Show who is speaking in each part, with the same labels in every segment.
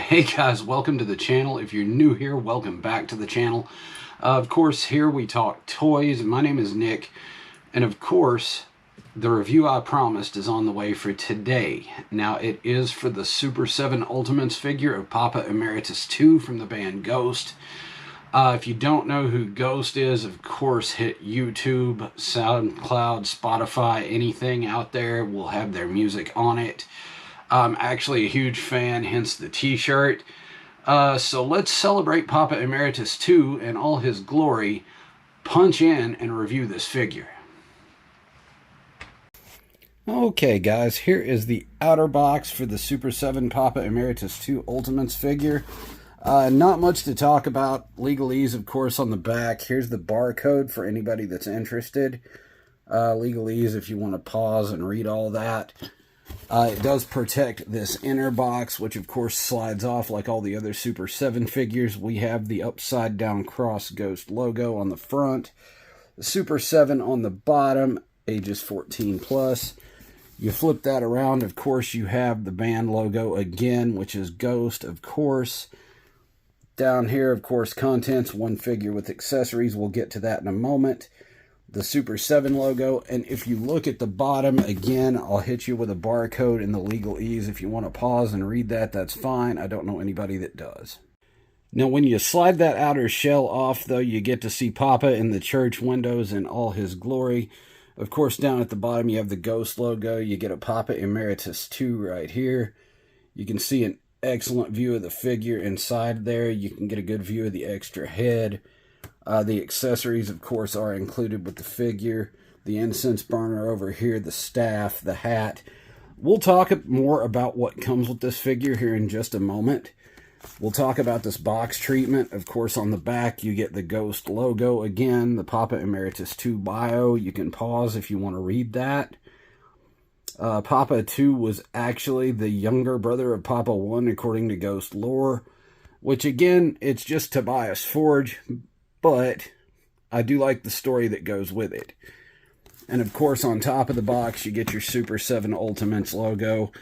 Speaker 1: Hey guys, welcome to the channel. If you're new here, welcome back to the channel. Of course, here we talk toys. My name is Nick, and of course, the review I promised is on the way for today. Now, it is for the Super 7 Ultimates figure of Papa Emeritus 2 from the band Ghost. If you don't know who Ghost is, of course, hit YouTube, SoundCloud, Spotify, anything out there will have their music on it. I'm actually a huge fan, hence the t-shirt. So let's celebrate Papa Emeritus 2 in all his glory, punch in, and review this figure. Okay guys, here is the outer box for the Super 7 Papa Emeritus 2 Ultimates figure. Not much to talk about. Legalese, of course, on the back. Here's the barcode for anybody that's interested. Legalese if you want to pause and read all that. It does protect this inner box, which of course slides off like all the other Super 7 figures. We have the upside down cross Ghost logo on the front. The Super 7 on the bottom, ages 14 plus. You flip that around, of course you have the band logo again, which is Ghost, of course. Down here, of course, contents, one figure with accessories. We'll get to that in a moment. The Super 7 logo, and if you look at the bottom, again, I'll hit you with a barcode in the legalese. If you want to pause and read that, that's fine. I don't know anybody that does. Now, when you slide that outer shell off, though, you get to see Papa in the church windows in all his glory. Of course, down at the bottom, you have the Ghost logo. You get a Papa Emeritus 2 right here. You can see an excellent view of the figure inside there. You can get a good view of the extra head. The accessories, of course, are included with the figure. The incense burner over here, the staff, the hat. We'll talk more about what comes with this figure here in just a moment. We'll talk about this box treatment. Of course, on the back, you get the Ghost logo again, the Papa Emeritus 2 bio. You can pause if you want to read that. Papa 2 was actually the younger brother of Papa 1, according to Ghost lore. Which, again, it's just Tobias Forge, but I do like the story that goes with it. And of course, on top of the box, you get your Super 7 Ultimates logo.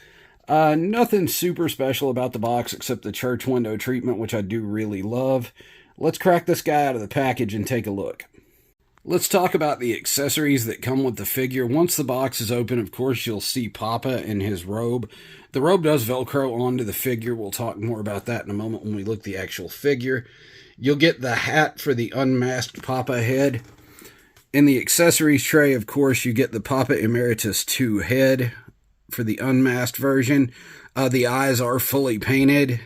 Speaker 1: Nothing super special about the box except the church window treatment, which I do really love. Let's crack this guy out of the package and take a look. Let's talk about the accessories that come with the figure. Once the box is open, of course, you'll see Papa in his robe. The robe does Velcro onto the figure. We'll talk more about that in a moment when we look at the actual figure. You'll get the hat for the unmasked Papa head. In the accessories tray, of course, you get the Papa Emeritus 2 head for the unmasked version. The eyes are fully painted.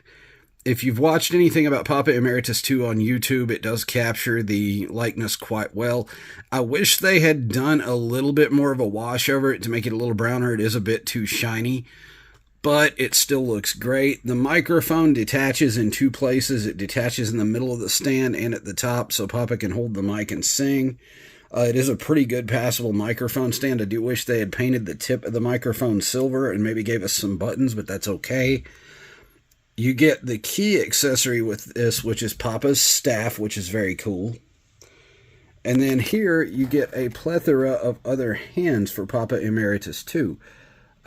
Speaker 1: If you've watched anything about Papa Emeritus 2 on YouTube, it does capture the likeness quite well. I wish they had done a little bit more of a wash over it to make it a little browner. It is a bit too shiny, but it still looks great. The microphone detaches in two places. It detaches in the middle of the stand and at the top so Papa can hold the mic and sing. It is a pretty good passable microphone stand. I do wish they had painted the tip of the microphone silver and maybe gave us some buttons, but that's okay. You get the key accessory with this, which is Papa's staff, which is very cool. And then here you get a plethora of other hands for Papa Emeritus 2.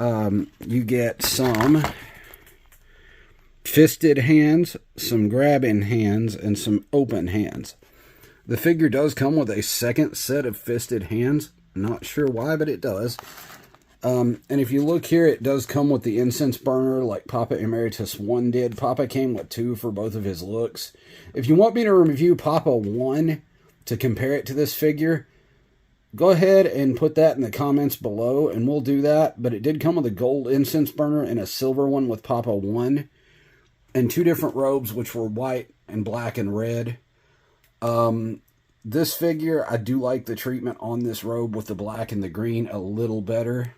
Speaker 1: You get some fisted hands, some grabbing hands, and some open hands. The figure does come with a second set of fisted hands. Not sure why, but it does. And if you look here, it does come with the incense burner like Papa Emeritus 1 did. Papa came with 2 for both of his looks. If you want me to review Papa 1 to compare it to this figure, go ahead and put that in the comments below, and we'll do that. But it did come with a gold incense burner and a silver one with Papa 1, and 2 different robes, which were white and black and red. This figure, I do like the treatment on this robe with the black and the green a little better.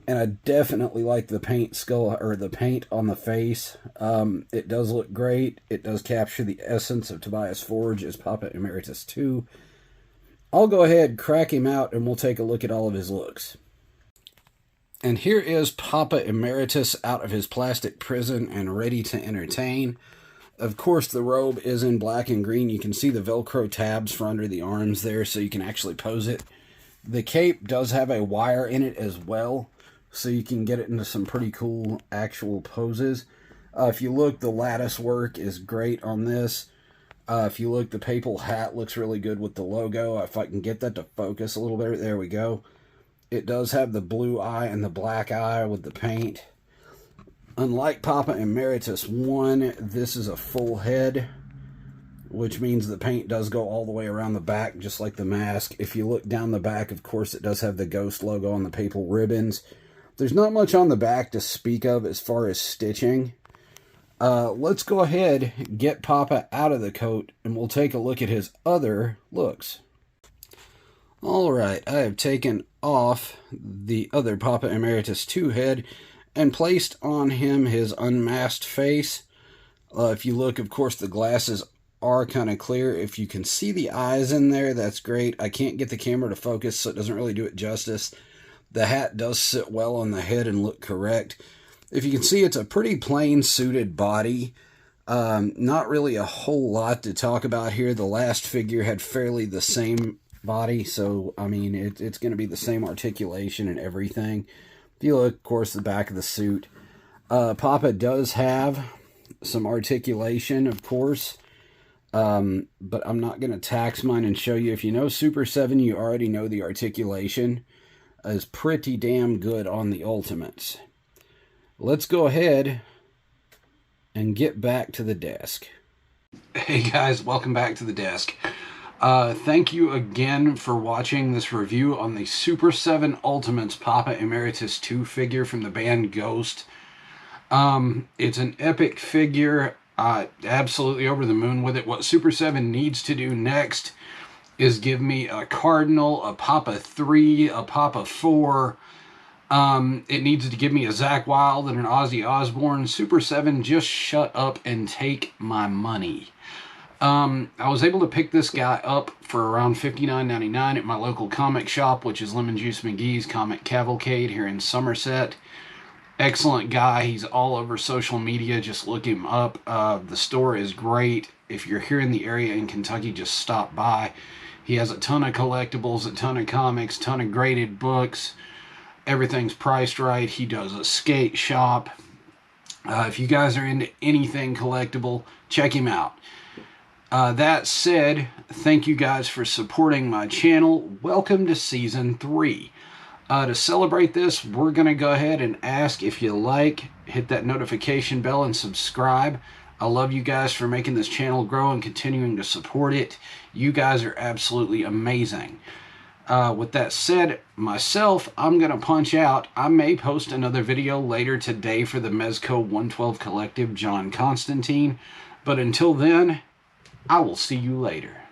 Speaker 1: And I definitely like the paint the paint on the face. It does look great. It does capture the essence of Tobias Forge as Papa Emeritus 2. I'll go ahead, crack him out, and we'll take a look at all of his looks. And here is Papa Emeritus out of his plastic prison and ready to entertain. Of course, the robe is in black and green. You can see the Velcro tabs for under the arms there, so you can actually pose it. The cape does have a wire in it as well, so you can get it into some pretty cool actual poses. If you look, the lattice work is great on this. If you look, the papal hat looks really good with the logo. If I can get that to focus a little bit, there we go. It does have the blue eye and the black eye with the paint. Unlike Papa Emeritus 1, this is a full head, which means the paint does go all the way around the back, just like the mask. If you look down the back, of course, it does have the ghost logo on the papal ribbons. There's not much on the back to speak of as far as stitching. Let's go ahead, get Papa out of the coat, and we'll take a look at his other looks. Alright, I have taken off the other Papa Emeritus 2 head and placed on him his unmasked face. If you look, of course, the glasses are kind of clear. If you can see the eyes in there, that's great. I can't get the camera to focus, so it doesn't really do it justice. The hat does sit well on the head and look correct. If you can see, it's a pretty plain suited body. Not really a whole lot to talk about here. The last figure had fairly the same body, so I mean it's going to be the same articulation and everything. If you look, of course, the back of the suit, Papa does have some articulation, of course, but I'm not going to tax mine and show you. If you know Super 7, you already know the articulation is pretty damn good on the Ultimates. Let's go ahead and get back to the desk. Hey guys, welcome back to the desk. Thank you again for watching this review on the Super 7 Ultimates Papa Emeritus 2 figure from the band Ghost. It's an epic figure. Absolutely over the moon with it. What Super 7 needs to do next is give me a Cardinal, a Papa 3, a Papa 4. It needs to give me a Zakk Wylde and an Ozzy Osbourne. Super 7, just shut up and take my money. I was able to pick this guy up for around $59.99 at my local comic shop, which is Lemon Juice McGee's Comic Cavalcade here in Somerset. Excellent guy. He's all over social media. Just look him up. The store is great. If you're here in the area in Kentucky, just stop by. He has a ton of collectibles, a ton of comics, ton of graded books. Everything's priced right. He does a skate shop. If you guys are into anything collectible, check him out. That said, thank you guys for supporting my channel. Welcome to Season 3. To celebrate this, we're going to go ahead and ask if you like, hit that notification bell and subscribe. I love you guys for making this channel grow and continuing to support it. You guys are absolutely amazing. With that said, myself, I'm going to punch out. I may post another video later today for the Mezco 112 Collective, John Constantine. But until then, I will see you later.